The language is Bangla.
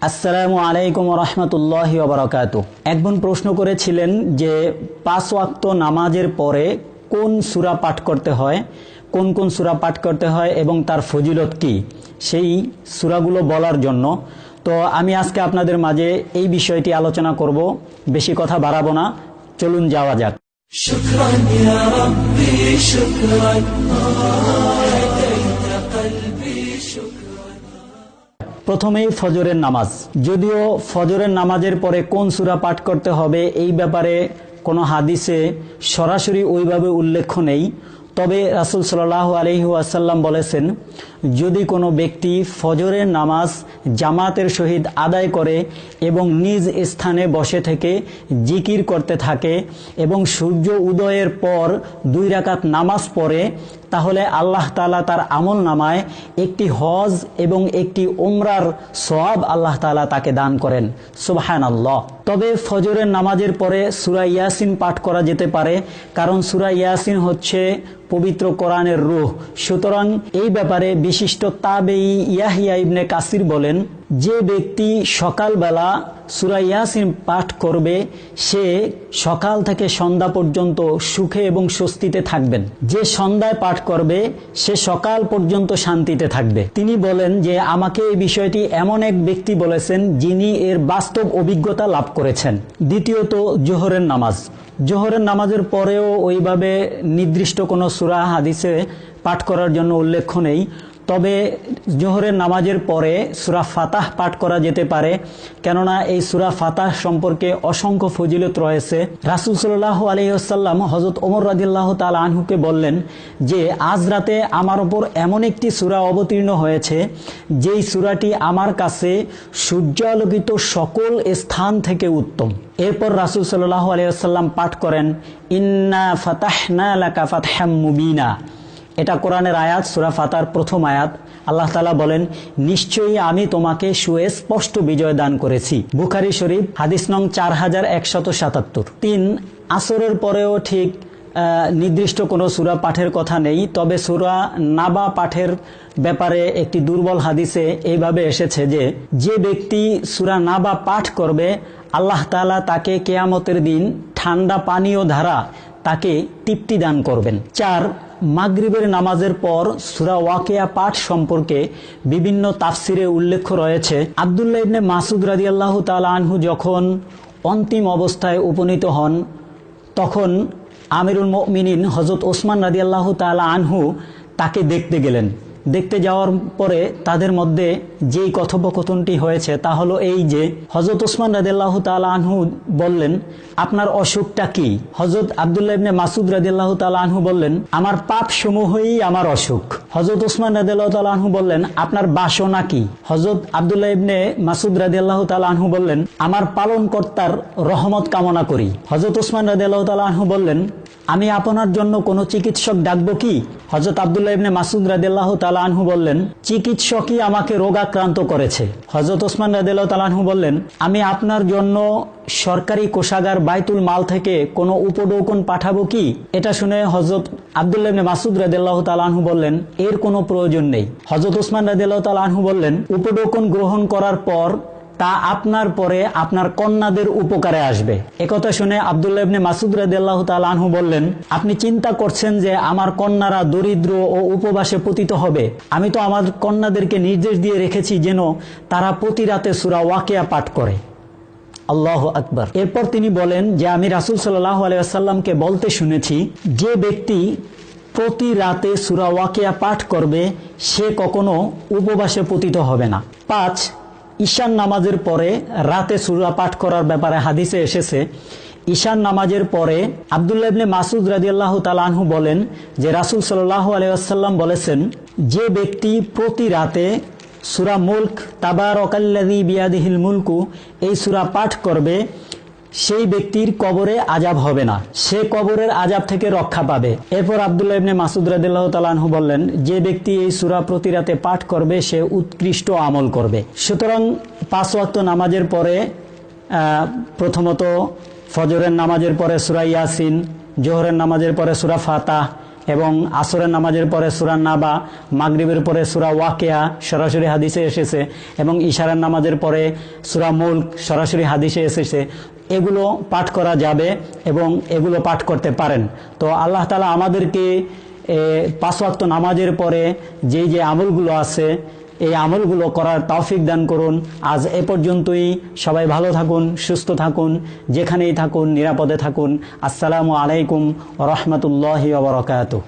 আসসালামু আলাইকুম রহমতুল্লাহি ওয়া বারাকাতুহু। এক বোন প্রশ্ন করেছিলেন যে 5 ওয়াক্ত নামাজের পরে কোন সূরা পাঠ করতে হয়, কোন কোন সূরা পাঠ করতে হয় এবং তার ফজিলত কি, সেই সূরাগুলো বলার জন্য। তো আমি আজকে আপনাদের মাঝে এই বিষয়টি আলোচনা করব। বেশি কথা বাড়াবো না, চলুন যাওয়া যাক। শুকরান ইয়া রাব্বি শুকরান, হাদাইতা কলবি শুকরান। প্রথমেই ফজরের নামাজ। যদিও ফজরের নামাজের পরে কোন সূরা পাঠ করতে হবে এই ব্যাপারে কোনো হাদিসে সরাসরি ওইভাবে উল্লেখ নেই, তবে রাসূল সাল্লাল্লাহু আলাইহি ওয়াসাল্লাম বলেছেন, যদি কোনো ব্যক্তি ফজরের নামাজ জামাতের সহিত আদায় করে এবং নিজ স্থানে বসে থেকে জিকির করতে থাকে এবং সূর্য উদয়ের পর 2 রাকাত নামাজ পড়ে, তাহলে আল্লাহ তাআলা তার আমল নামায় একটি হজ এবং একটি উমরার সওয়াব আল্লাহ তাআলা তাকে দান করেন। সুবহানাল্লাহ। তবে ফজরের নামাজের পরে সূরা ইয়াসিন পাঠ করা যেতে পারে, কারণ সূরা ইয়াসিন হচ্ছে পবিত্র কোরআনের রূহ। সুতরাং এই ব্যাপারে বিশিষ্ট তাবেঈ ইয়াহইয়া ইবনে কাসির বলেন, যে ব্যক্তি সকালবেলা সূরা ইয়াসিন পাঠ করবে সে সকাল থেকে সন্ধ্যা পর্যন্ত সুখে এবং স্বস্তিতে থাকবেন। যে সন্ধ্যায় পাঠ করবে সে সকাল পর্যন্ত শান্তিতে থাকবে। তিনি বলেন যে আমাকে এই বিষয়টি এমন এক ব্যক্তি বলেছেন যিনি এর বাস্তব অভিজ্ঞতা লাভ করেছেন। দ্বিতীয়ত জোহরের নামাজ। জোহরের নামাজের পরেও ওইভাবে নির্দিষ্ট কোনো সূরা হাদিসে পাঠ করার জন্য উল্লেখ নেই, তবে জোহরের নামাজের পরে সূরা ফাতাহ পাঠ করা যেতে পারে, কেননা এই সূরা ফাতাহ সম্পর্কে অসংখ্য ফজিলত রয়েছে। রাসূল সাল্লাল্লাহু আলাইহি ওয়াসাল্লাম হযরত ওমর রাদিয়াল্লাহু তাআলা আনহুকে বললেন যে আজ রাতে আমার উপর এমন একটি সূরা অবতীর্ণ হয়েছে যেই সূরাটি আমার কাছে সূর্যালোকিত সকল স্থান থেকে উত্তম। এরপর রাসূল সাল্লাল্লাহু আলাইহি ওয়াসাল্লাম পাঠ করেন, ইন্না ফাতাহনা লাকা ফাতহাম মুবিনা। এটা কোরআনের আয়াত, সূরা ফাতার প্রথম আয়াত। আল্লাহ তাআলা বলেন, নিশ্চয়ই আমি তোমাকে সুস্পষ্ট বিজয় দান করেছি। বুখারী শরীফ হাদিস নং 4177। 3, আসরের পরেও ঠিক নির্দিষ্ট কোনো সূরা পাঠের কথা নেই, তবে সূরা নাবা পাঠের ব্যাপারে একটি দুর্বল হাদিসে এইভাবে এসেছে যে ব্যক্তি সূরা নাবা পাঠ করবে আল্লাহ তাআলা তাকে কিয়ামতের দিন ঠান্ডা পানীয় দ্বারা তাকে তৃপ্তি দান করবেন। 4, মাগরিবের নামাজের পর সূরা ওয়াকিয়া পাঠ সম্পর্কে বিভিন্ন তাফসিরে উল্লেখ রয়েছে। আব্দুল্লাহ ইবনে মাসউদ রাদিয়াল্লাহু তাআলা আনহু যখন অন্তিম অবস্থায় উপনীত হন, তখন আমিরুল মুমিনিন হযরত ওসমান রাদিয়াল্লাহু তাআলা আনহু তাকে দেখতে গেলেন। দেখতে যাওয়ার পরে তাদের মধ্যে যেই কথোপকথনটি হয়েছে তা হলো এই যে, হযরত ওসমান রাদিয়াল্লাহু তাআলা আনহু বললেন, আপনার অসুখটা কি? হযরত আব্দুল্লাহ ইবনে মাসউদ রাদিয়াল্লাহু তাআলা আনহু বললেন, আমার পাপ সমূহই আমার অসুখ। হযরত ওসমান রাদিয়াল্লাহু তাআলা আনহু বললেন, আপনার বাসনা কি? হযরত আব্দুল্লাহ ইবনে মাসউদ রাদিয়াল্লাহু তাআলা আনহু বললেন, আমার পালনকর্তার রহমত কামনা করি। হযরত ওসমান রাদিয়াল্লাহু তাআলা আনহু বললেন, আমি আপনার জন্য কোনো চিকিৎসক ডাকবো কি? হযরত আব্দুল্লাহ ইবনে মাসউদ রাদিয়াল্লাহু তাআলা আনহু বললেন, চিকিৎসকই আমাকে রোগাক্রান্ত করেছে। হযরত ওসমান রাদিয়াল্লাহু তাআলা আনহু বললেন, আমি আপনার জন্য সরকারি কোষাগার বাইতুল মাল থেকে কোনো উপঢৌকন পাঠাবো কি? এটা শুনে হযরত আব্দুল্লাহ ইবনে মাসউদ রাদিয়াল্লাহু তাআলা আনহু বললেন, এর কোনো প্রয়োজন নেই। হযরত ওসমান রাদিয়াল্লাহু তাআলা আনহু বললেন, উপঢৌকন গ্রহণ করার পর তা আপনার পরে আপনার কন্যাদের উপকারে আসবে। একথা শুনে আব্দুল্লাহ ইবনে মাসউদ রাদিয়াল্লাহু তাআলা আনহু বললেন, আপনি চিন্তা করছেন যে আমার কন্যারা দরিদ্র ও উপবাসে পতিত হবে? আমি তো আমার কন্যাদেরকে নির্দেশ দিয়ে রেখেছি যেন তারা প্রতি রাতে সূরা ওয়াকিয়া পাঠ করে। আল্লাহু আকবার। এরপর তিনি বলেন যে আমি রাসূল সাল্লাল্লাহু আলাইহি ওয়াসাল্লামকে বলতে শুনেছি, যে ব্যক্তি প্রতি রাতে সূরা ওয়াকিয়া পাঠ করবে সে কখনো উপবাসে পতিত হবে না। 5, ঈশান নামাজের পরে রাতে সূরা পাঠ করার ব্যাপারে হাদিসে এসেছে। ঈশান নামাজের পরে আব্দুল্লাহ ইবনে মাসউদ রাদিয়াল্লাহু তাআলা আনহু বলেন যে রাসূল সাল্লাল্লাহু আলাইহি ওয়াসাল্লাম বলেছেন, যে ব্যক্তি প্রতি রাতে সূরা মুলক, তাবারাকাল্লাযী বিয়াদিহিল মুলকু, এই সূরা পাঠ করবে সেই ব্যক্তির কবরে আযাব হবে না, সে কবরের আযাব থেকে রক্ষা পাবে। এরপর আব্দুল্লাহ ইবনে মাসউদ রাদিয়াল্লাহু তাআলা আনহু বললেন, যে ব্যক্তি এই সূরা প্রতি রাতে পাঠ করবে সে উৎকৃষ্ট আমল করবে। সুতরাং 5 ওয়াক্ত নামাজের পরে প্রথমত ফজরের নামাজের পরে সূরা ইয়াসিন, জোহরের নামাজের পরে সূরা ফাতাহ, এবং আসরের নামাজের পরে সূরা নাবা, মাগরিবের পরে সূরা ওয়াকিয়া সরাসরি হাদিসে এসেছে, এবং ইশারার নামাজের পরে সূরা মুলক সরাসরি হাদিসে এসেছে। এগুলো পাঠ করা যাবে এবং এগুলো পাঠ করতে পারেন। তো আল্লাহ তাআলা আমাদেরকে 5 ওয়াক্ত নামাজের পরে যে আমলগুলো আছে এই আমলগুলো করার তৌফিক দান করুন। আজ এ পর্যন্তই। সবাই ভালো থাকুন, সুস্থ থাকুন, যেখানেই থাকুন নিরাপদে থাকুন। আসসালামু আলাইকুম ওয়া রাহমাতুল্লাহি ওয়া বারাকাতুহু।